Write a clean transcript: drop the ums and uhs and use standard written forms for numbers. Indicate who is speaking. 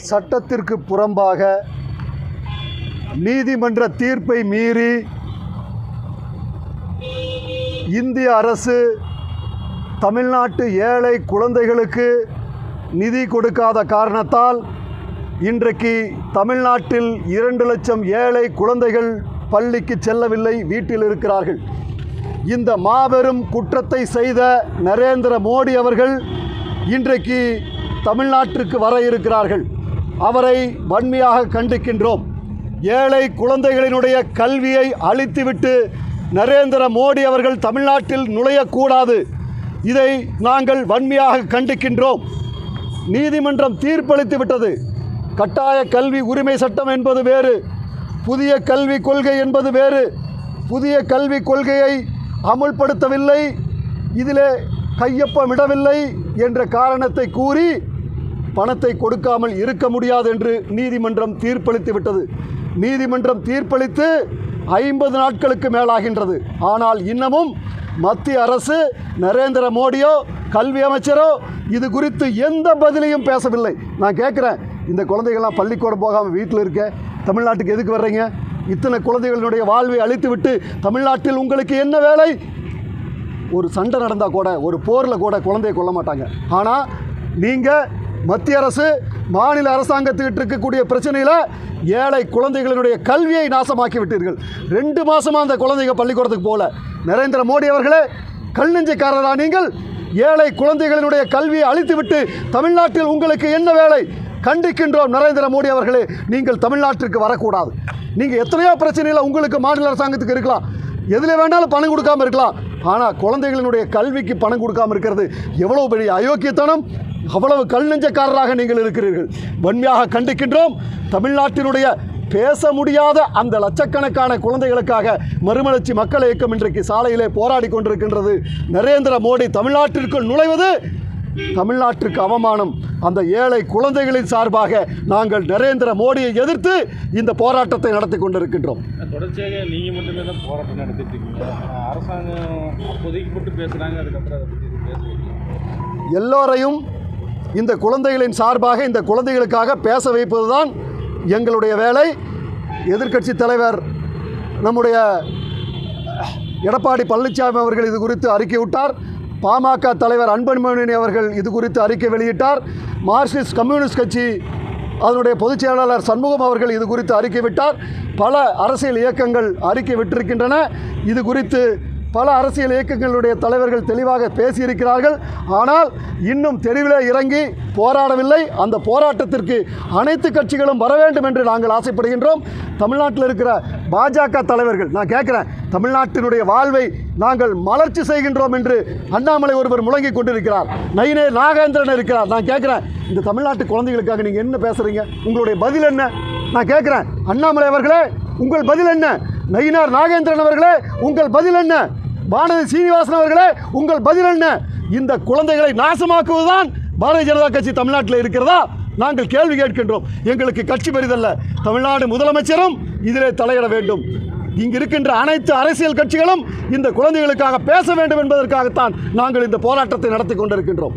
Speaker 1: சட்டத்திற்கு புறம்பாக நீதிமன்ற தீர்ப்பை மீறி இந்திய அரசு தமிழ்நாட்டு ஏழை குழந்தைகளுக்கு நிதி கொடுக்காத காரணத்தால் இன்றைக்கு தமிழ்நாட்டில் 2 லட்சம் ஏழை குழந்தைகள் பள்ளிக்கு செல்லவில்லை, வீட்டில் இருக்கிறார்கள். இந்த மாபெரும் குற்றத்தை செய்த நரேந்திர மோடி அவர்கள் இன்றைக்கு தமிழ்நாட்டிற்கு வர இருக்கிறார்கள். அவரை வன்மையாக கண்டிக்கின்றோம். ஏழை குழந்தைகளினுடைய கல்வியை அழித்துவிட்டு நரேந்திர மோடி அவர்கள் தமிழ்நாட்டில் நுழையக்கூடாது. இதை நாங்கள் வன்மையாக கண்டிக்கின்றோம். நீதிமன்றம் தீர்ப்பளித்து விட்டது. கட்டாய கல்வி உரிமை சட்டம் என்பது வேறு, புதிய கல்விக் கொள்கை என்பது வேறு. புதிய கல்விக் கொள்கையை அமுல்படுத்தவில்லை, இதிலே கையொப்பமிடவில்லை என்ற காரணத்தை கூறி பணத்தை கொடுக்காமல் இருக்க முடியாது என்று நீதிமன்றம் தீர்ப்பளித்து விட்டது. நீதிமன்றம் தீர்ப்பளித்து 50 நாட்களுக்கு மேலாகின்றது. ஆனால் இன்னமும் மத்திய அரசு, நரேந்திர மோடியோ கல்வி அமைச்சரோ இது குறித்து எந்த பதிலையும் பேசவில்லை. நான் கேட்குறேன், இந்த குழந்தைகள்லாம் பள்ளிக்கூடம் போகாமல் வீட்டில் இருக்க தமிழ்நாட்டுக்கு எதுக்கு வர்றீங்க? இத்தனை குழந்தைகளுடைய வாழ்வை அழித்துவிட்டு தமிழ்நாட்டில் உங்களுக்கு என்ன வேலை? ஒரு சண்டை நடந்தால் கூட, ஒரு போரில் கூட குழந்தையை கொல்ல மாட்டாங்க. ஆனால் நீங்கள் மத்திய அரசு, மாநில அரசாங்கத்துக்கிட்ட இருக்கக்கூடிய பிரச்சனையில் ஏழை குழந்தைகளினுடைய கல்வியை நாசமாக்கி விட்டீர்கள். 2 மாதமாக அந்த குழந்தைங்க பள்ளிக்கூடத்துக்கு போகல. நரேந்திர மோடி அவர்களே, கல் நெஞ்சக்காரரா நீங்கள்? ஏழை குழந்தைகளினுடைய கல்வியை அழித்துவிட்டு தமிழ்நாட்டில் உங்களுக்கு என்ன வேலை? கண்டிக்கின்றோம் நரேந்திர மோடி அவர்களே, நீங்கள் தமிழ்நாட்டிற்கு வரக்கூடாது. நீங்கள் எத்தனையோ பிரச்சனையில் உங்களுக்கு மாநில அரசாங்கத்துக்கு இருக்கலாம், எதில் வேணாலும் பணம் கொடுக்காமல் இருக்கலாம். ஆனால் குழந்தைகளினுடைய கல்விக்கு பணம் கொடுக்காமல் இருக்கிறது எவ்வளவு பெரிய அயோக்கியத்தனம், அவ்வளவு கல் நெஞ்சக்காரராக நீங்கள் இருக்கிறீர்கள். வன்மையாக கண்டிக்கின்றோம். தமிழ்நாட்டினுடைய பேச முடியாத அந்த லட்சக்கணக்கான குழந்தைகளுக்காக மறுமலர்ச்சி மக்கள் இயக்கம் இன்றைக்கு சாலையிலே போராடி கொண்டிருக்கின்றது. நரேந்திர மோடி தமிழ்நாட்டிற்குள் நுழைவது தமிழ்நாட்டிற்கு அவமானம். அந்த ஏழை குழந்தைகளின் சார்பாக நாங்கள் நரேந்திர மோடியை எதிர்த்து இந்த போராட்டத்தை நடத்தி கொண்டிருக்கின்றோம்.
Speaker 2: தொடர்ச்சியாக நீங்கள் மட்டுமே தான் போராட்டம் நடத்திட்டு இருக்கீங்க. அரசாங்கம் அப்போதைக்கு மட்டும் பேசுகிறாங்க, அதுக்கப்புறம் அதை பற்றி பேசுவீங்க.
Speaker 1: எல்லோரையும் இந்த குழந்தைகளின் சார்பாக, இந்த குழந்தைகளுக்காக பேச வைப்பதுதான் எங்களுடைய வேலை. எதிர்க்கட்சி தலைவர் நம்முடைய எடப்பாடி பழனிசாமி அவர்கள் இது குறித்து அறிக்கை விட்டார். பாமக தலைவர் அன்புமணி அவர்கள் இது குறித்து அறிக்கை வெளியிட்டார். மார்க்சிஸ்ட் கம்யூனிஸ்ட் கட்சி அதனுடைய பொதுச் செயலாளர் சண்முகம் அவர்கள் இது குறித்து அறிக்கை விட்டார். பல அரசியல் இயக்கங்கள் அறிக்கை விட்டிருக்கின்றன. இது குறித்து பல அரசியல் இயக்கங்களுடைய தலைவர்கள் தெளிவாக பேசியிருக்கிறார்கள். ஆனால் இன்னும் தெருவிலே இறங்கி போராடவில்லை. அந்த போராட்டத்திற்கு அனைத்து கட்சிகளும் வர வேண்டும் என்று நாங்கள் ஆசைப்படுகின்றோம். தமிழ்நாட்டில் இருக்கிற பாஜக தலைவர்கள், நான் கேட்குறேன், தமிழ்நாட்டினுடைய வாழ்வை நாங்கள் மலர்ச்சி செய்கின்றோம் என்று அண்ணாமலை ஒருவர் முழங்கிக் கொண்டிருக்கிறார். நயினார் நாகேந்திரன் இருக்கிறார். நான் கேட்குறேன், இந்த தமிழ்நாட்டு குழந்தைகளுக்காக நீங்கள் என்ன பேசுகிறீங்க? உங்களுடைய பதில் என்ன? நான் கேட்குறேன், அண்ணாமலை அவர்களே, உங்கள் பதில் என்ன? நயினார் நாகேந்திரன் அவர்களே, உங்கள் பதில் என்ன? வானதி சீனிவாசன் அவர்களே, உங்கள் பதில் என்ன? இந்த குழந்தைகளை நாசமாக்குவதுதான் பாரதிய ஜனதா கட்சி தமிழ்நாட்டில் இருக்கிறதா? நாங்கள் கேள்வி கேட்கின்றோம். எங்களுக்கு கட்சி பெரிதல்ல. தமிழ்நாடு முதலமைச்சரும் இதிலே தலையிட வேண்டும். இங்கு இருக்கின்ற அனைத்து அரசியல் கட்சிகளும் இந்த குழந்தைகளுக்காக பேச வேண்டும் என்பதற்காகத்தான் நாங்கள் இந்த போராட்டத்தை நடத்தி கொண்டிருக்கின்றோம்.